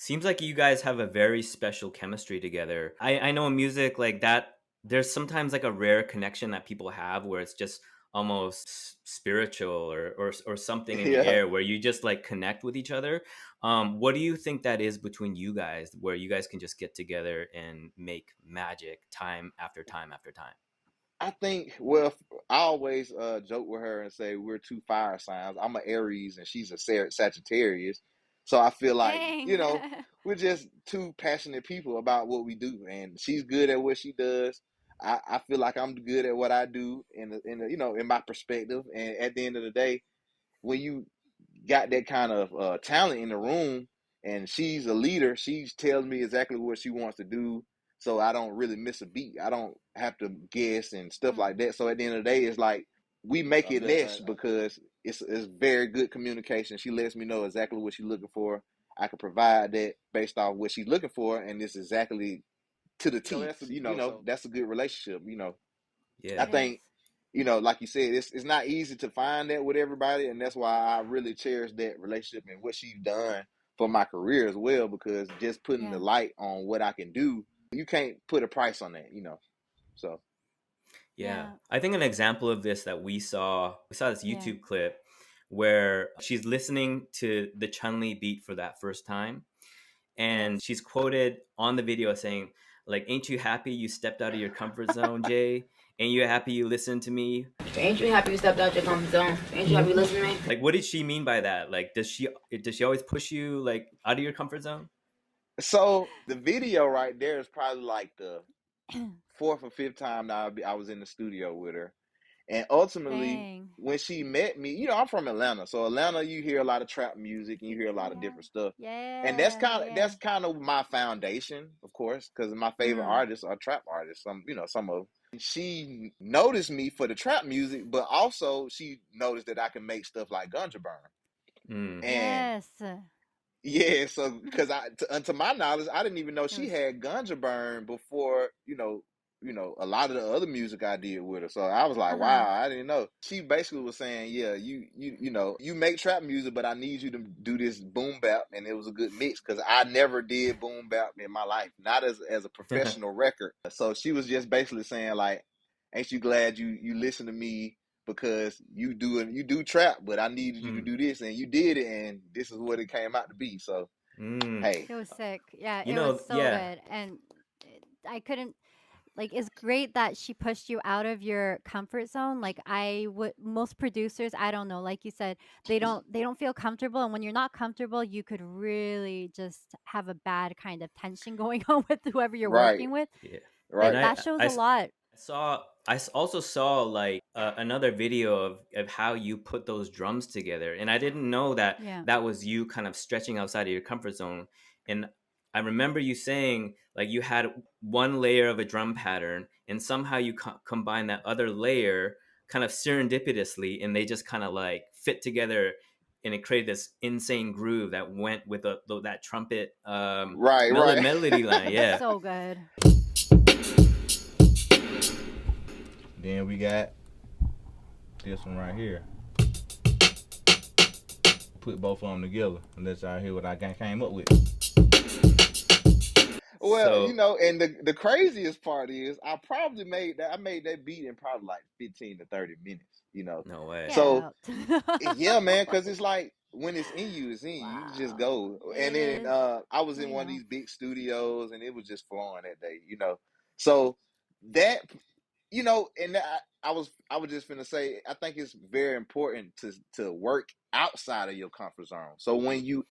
Seems like you guys have a very special chemistry together. I know in music like that, there's sometimes like a rare connection that people have where it's just almost spiritual or something in the Yeah. air where you just like connect with each other. What do you think that is between you guys where you guys can just get together and make magic time after time after time? I think, well, I always joke with her and say we're two fire signs. I'm an Aries and she's a Sagittarius. So I feel like, Dang. we're just two passionate people about what we do. And she's good at what she does. I feel like I'm good at what I do in my perspective. And at the end of the day, when you got that kind of talent in the room and she's a leader, she tells me exactly what she wants to do, so I don't really miss a beat. I don't have to guess and stuff like that. So at the end of the day, it's like we make it mesh because it's very good communication. She lets me know exactly what she's looking for. I can provide that based off what she's looking for, and it's exactly to the T. So that's a good relationship. I Yeah. It is. think, like you said, it's not easy to find that with everybody, and that's why I really cherish that relationship and what she's done for my career as well. Because just putting Yeah. the light on what I can do, you can't put a price on that. So Yeah. Yeah. I think an example of this that we saw this Yeah. YouTube clip where she's listening to the Chun-Li beat for that first time, Yes. and she's quoted on the video saying like, ain't you happy you stepped out of your comfort zone, Jay? Ain't you happy you listened to me? Ain't you happy you stepped out your comfort zone? Ain't you happy you listened to me? Like, what did she mean by that? Like, does she always push you like out of your comfort zone? so the video right there is probably like the fourth or fifth time now I was in the studio with her. And ultimately, Dang. when she met me, I'm from Atlanta. So Atlanta, you hear a lot of trap music and you hear a lot of Yeah. different stuff. And that's Yeah. kind of Yeah. that's kind of my foundation, of course, because my favorite Mm. artists are trap artists. Some of them. She noticed me for the trap music, but also she noticed that I can make stuff like Ganja Burn. Mm. And Yes. yeah, so because to my knowledge, I didn't even know It she was. had Ganja Burn before, a lot of the other music I did with her. So I was like, Uh-huh. wow, I didn't know. She basically was saying, yeah, you make trap music, but I need you to do this boom bap, and it was a good mix because I never did boom bap in my life, not as a professional record. So she was just basically saying like, ain't you glad you listen to me? Because you do trap, but I needed you to Mm. do this, and you did it, and this is what it came out to be. So Mm. hey, It was sick. Yeah, You it was know, so yeah. good. And I couldn't like it's great that she pushed you out of your comfort zone. Like I would most producers, I don't know, like you said, they don't feel comfortable, and when you're not comfortable, you could really just have a bad kind of tension going on with whoever you're right, working with. Yeah. And But right, that shows a lot. also saw like another video of how you put those drums together, and I didn't know that Yeah. that was you kind of stretching outside of your comfort zone. And I remember you saying like you had one layer of a drum pattern, and somehow you combine that other layer kind of serendipitously, and they just kind of like fit together, and it created this insane groove that went with that trumpet right, right. melody line. It's Yeah. so good. Then we got this one right here. Put both of them together and let y'all hear what I came up with. Well, So and the craziest part is I made that beat in probably like 15 to 30 minutes. no way. Get So out. yeah, man, because it's like when it's in you, it's in you. You just Wow. go. And It then is. I was in I one of know. these big studios, and it was just flowing that day. So that and I was just gonna say, I think it's very important to work outside of your comfort zone. So when you